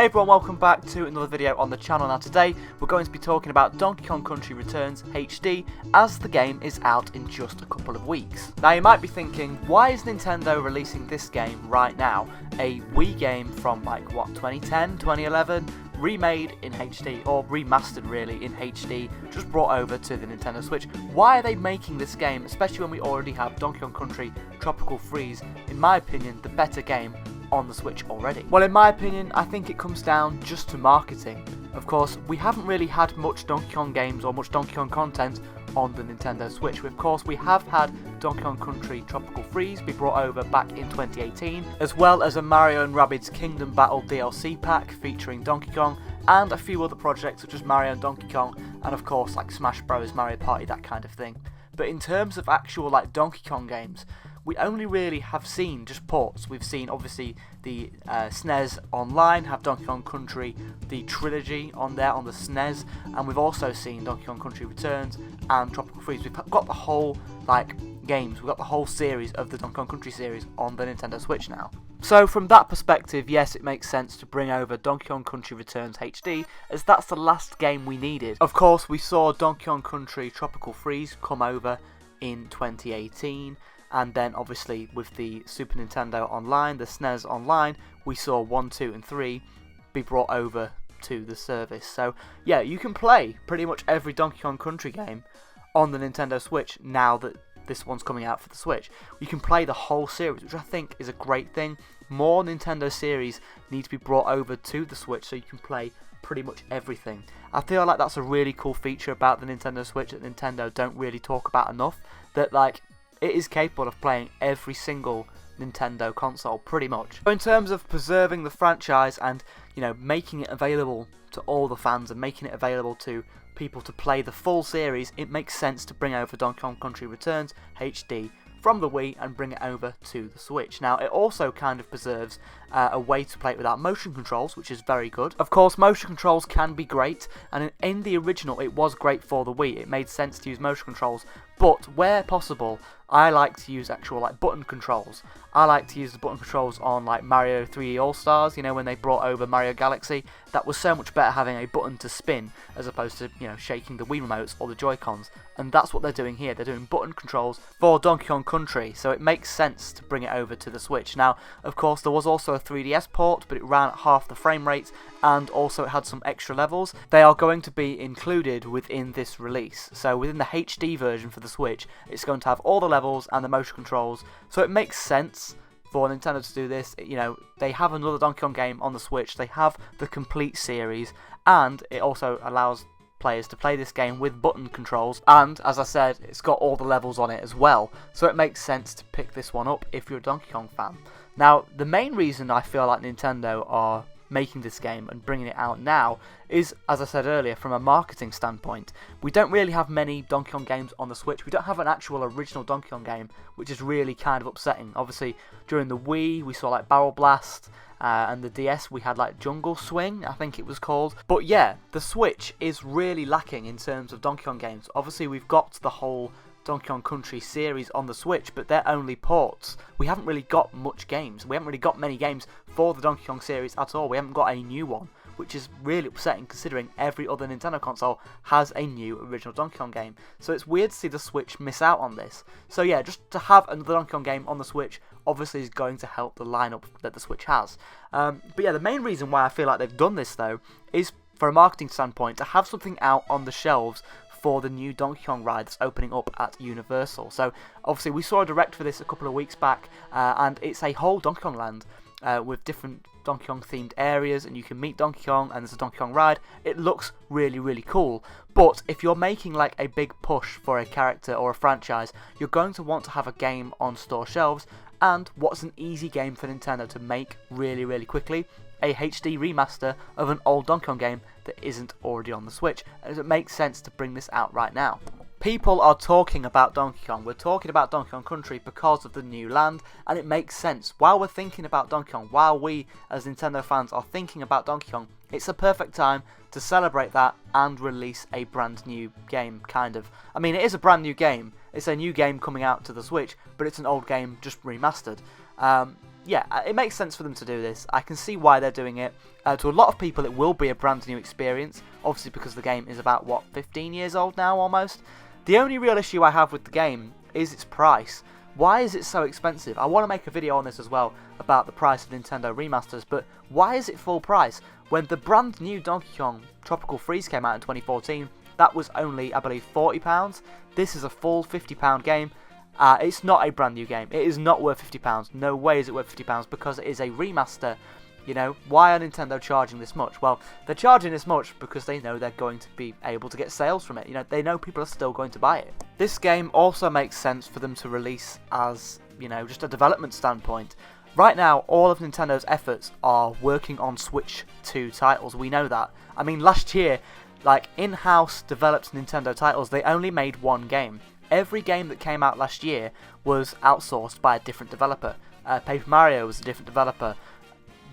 everyone, welcome back to another video on the channel. Now today we're going to be talking about Donkey Kong Country Returns HD, as the game is out in just a couple of weeks. Now you might be thinking, why is Nintendo releasing this game right now? A Wii game from like what, 2010, 2011? Remade in HD, or remastered really in HD, just brought over to the Nintendo Switch. Why are they making this game, especially when we already have Donkey Kong Country Tropical Freeze, in my opinion the better game on the Switch already? Well, in my opinion, I think it comes down just to marketing. Of course, we haven't really had much Donkey Kong games or much Donkey Kong content on the Nintendo Switch. Of course, we have had Donkey Kong Country Tropical Freeze be brought over back in 2018, as well as a Mario & Rabbids Kingdom Battle DLC pack featuring Donkey Kong, and a few other projects such as Mario & Donkey Kong, and of course like Smash Bros, Mario Party, that kind of thing. But in terms of actual like Donkey Kong games, we only really have seen just ports. We've seen obviously the SNES Online have Donkey Kong Country, the trilogy on there on the SNES, and we've also seen Donkey Kong Country Returns and Tropical Freeze. We've got the whole like games, we've got the whole series of the Donkey Kong Country series on the Nintendo Switch now. So from that perspective, yes, it makes sense to bring over Donkey Kong Country Returns HD, as that's the last game we needed. Of course, we saw Donkey Kong Country Tropical Freeze come over in 2018. And then obviously with the Super Nintendo Online, the SNES Online, we saw 1, 2 and 3 be brought over to the service. So yeah, you can play pretty much every Donkey Kong Country game on the Nintendo Switch now that this one's coming out for the Switch. You can play the whole series, which I think is a great thing. More Nintendo series need to be brought over to the Switch so you can play pretty much everything. I feel like that's a really cool feature about the Nintendo Switch that Nintendo don't really talk about enough, that like it is capable of playing every single Nintendo console, pretty much. So in terms of preserving the franchise and, you know, making it available to all the fans and making it available to people to play the full series, it makes sense to bring over Donkey Kong Country Returns HD from the Wii and bring it over to the Switch. Now, it also kind of preserves a way to play it without motion controls, which is very good. Of course, motion controls can be great, and in the original it was great for the Wii. It made sense to use motion controls, but where possible, I like to use actual like button controls. I like to use the button controls on like Mario 3D All-Stars, you know, when they brought over Mario Galaxy. That was so much better having a button to spin as opposed to, you know, shaking the Wii remotes or the Joy-Cons. And that's what they're doing here. They're doing button controls for Donkey Kong Country, so it makes sense to bring it over to the Switch. Now, of course, there was also a 3DS port, but it ran at half the frame rate, and also it had some extra levels. They are going to be included within this release. So within the HD version for the Switch, it's going to have all the levels and the motion controls, so it makes sense for Nintendo to do this. You know, they have another Donkey Kong game on the Switch, they have the complete series, and it also allows players to play this game with button controls, and as I said, it's got all the levels on it as well, so it makes sense to pick this one up if you're a Donkey Kong fan. Now, the main reason I feel like Nintendo are making this game and bringing it out now is, as I said earlier, from a marketing standpoint. We don't really have many Donkey Kong games on the Switch. We don't have an actual original Donkey Kong game, which is really kind of upsetting. Obviously, during the Wii, we saw like Barrel Blast, and the DS we had like Jungle Swing, I think it was called. But yeah, the Switch is really lacking in terms of Donkey Kong games. Obviously, we've got the whole Donkey Kong Country series on the Switch, but they're only ports. We haven't really got much games. We haven't really got many games for the Donkey Kong series at all. We haven't got a new one, which is really upsetting considering every other Nintendo console has a new original Donkey Kong game. So it's weird to see the Switch miss out on this. So yeah, just to have another Donkey Kong game on the Switch obviously is going to help the lineup that the Switch has. But yeah, the main reason why I feel like they've done this though is for a marketing standpoint, to have something out on the shelves for the new Donkey Kong ride that's opening up at Universal. So obviously we saw a direct for this a couple of weeks back, and it's a whole Donkey Kong land with different Donkey Kong themed areas, and you can meet Donkey Kong and there's a Donkey Kong ride. It looks really, really cool. But if you're making like a big push for a character or a franchise, you're going to want to have a game on store shelves, and what's an easy game for Nintendo to make really, really quickly? A HD remaster of an old Donkey Kong game that isn't already on the Switch, and it makes sense to bring this out right now. People are talking about Donkey Kong. We're talking about Donkey Kong Country because of the new land, and it makes sense. While we're thinking about Donkey Kong, while we as Nintendo fans are thinking about Donkey Kong, it's a perfect time to celebrate that and release a brand new game, kind of. I mean, it is a brand new game. It's a new game coming out to the Switch, but it's an old game just remastered. yeah, it makes sense for them to do this. I can see why they're doing it. To a lot of people, it will be a brand new experience, obviously because the game is about, what, 15 years old now almost? The only real issue I have with the game is its price. Why is it so expensive? I want to make a video on this as well about the price of Nintendo remasters, but why is it full price? When the brand new Donkey Kong Tropical Freeze came out in 2014, that was only, I believe, £40. This is a full £50 game. It's not a brand new game. It is not worth £50. No way is it worth £50 because it is a remaster. You know, why are Nintendo charging this much? Well, they're charging this much because they know they're going to be able to get sales from it. You know, they know people are still going to buy it. This game also makes sense for them to release as, you know, just a development standpoint. Right now, all of Nintendo's efforts are working on Switch 2 titles. We know that. I mean, last year, like, in-house developed Nintendo titles, they only made one game. Every game that came out last year was outsourced by a different developer. Paper Mario was a different developer.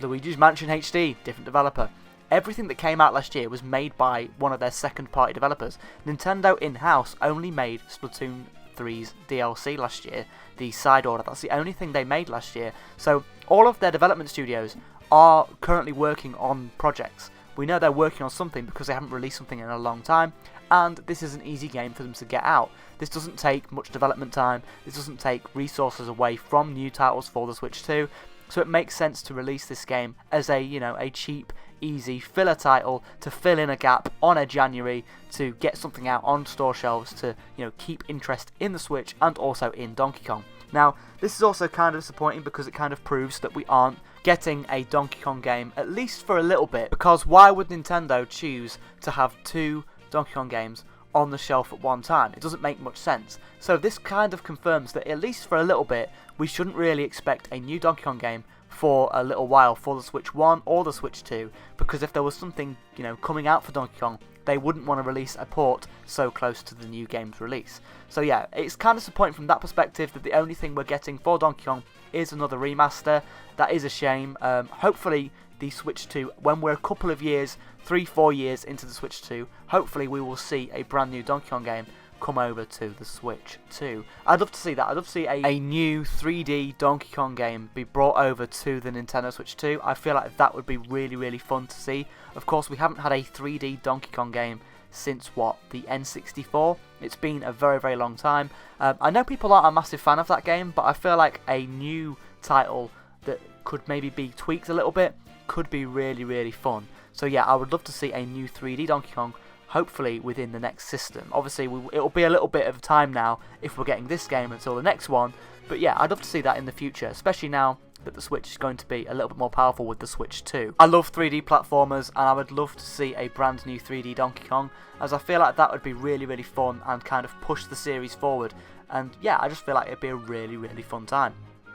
Luigi's Mansion HD, different developer. Everything that came out last year was made by one of their second-party developers. Nintendo in-house only made Splatoon 3's DLC last year, the side order. That's the only thing they made last year. So all of their development studios are currently working on projects. We know they're working on something because they haven't released something in a long time, and this is an easy game for them to get out. This doesn't take much development time, this doesn't take resources away from new titles for the Switch 2, so it makes sense to release this game as a, you know, a cheap, easy filler title to fill in a gap on a January to get something out on store shelves to, you know, keep interest in the Switch and also in Donkey Kong. Now, this is also kind of disappointing because it kind of proves that we aren't getting a Donkey Kong game, at least for a little bit, because why would Nintendo choose to have two Donkey Kong games on the shelf at one time? It doesn't make much sense. So this kind of confirms that at least for a little bit, we shouldn't really expect a new Donkey Kong game for a little while for the Switch 1 or the Switch 2, because if there was something, you know, coming out for Donkey Kong, they wouldn't want to release a port so close to the new game's release. So yeah, it's kind of disappointing from that perspective that the only thing we're getting for Donkey Kong is another remaster. That is a shame. Hopefully the Switch 2, when we're a couple of years, 3-4 years into the Switch 2, hopefully we will see a brand new Donkey Kong game come over to the Switch 2. I'd love to see that. I'd love to see a new 3D Donkey Kong game be brought over to the Nintendo Switch 2. I feel like that would be really, really fun to see. Of course, we haven't had a 3D Donkey Kong game since, what, the N64? It's been a very, very long time. I know people aren't a massive fan of that game, but I feel like a new title that could maybe be tweaked a little bit could be really, really fun. So yeah, I would love to see a new 3D Donkey Kong, hopefully within the next system. Obviously, it'll be a little bit of time now if we're getting this game until the next one, but yeah, I'd love to see that in the future, especially now that the Switch is going to be a little bit more powerful with the Switch 2. I love 3D platformers, and I would love to see a brand new 3D Donkey Kong, as I feel like that would be really, really fun and kind of push the series forward. And yeah, I just feel like it'd be a really, really fun time.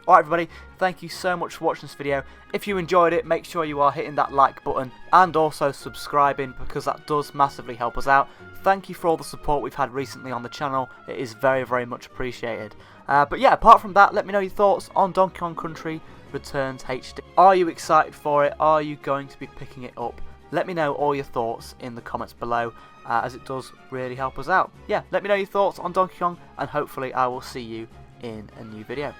Alright everybody, thank you so much for watching this video. If you enjoyed it, make sure you are hitting that like button and also subscribing, because that does massively help us out. Thank you for all the support we've had recently on the channel. It is very, very much appreciated. But yeah, apart from that, let me know your thoughts on Donkey Kong Country Returns HD. Are you excited for it? Are you going to be picking it up? Let me know all your thoughts in the comments below, as it does really help us out. Yeah, let me know your thoughts on Donkey Kong, and hopefully I will see you in a new video.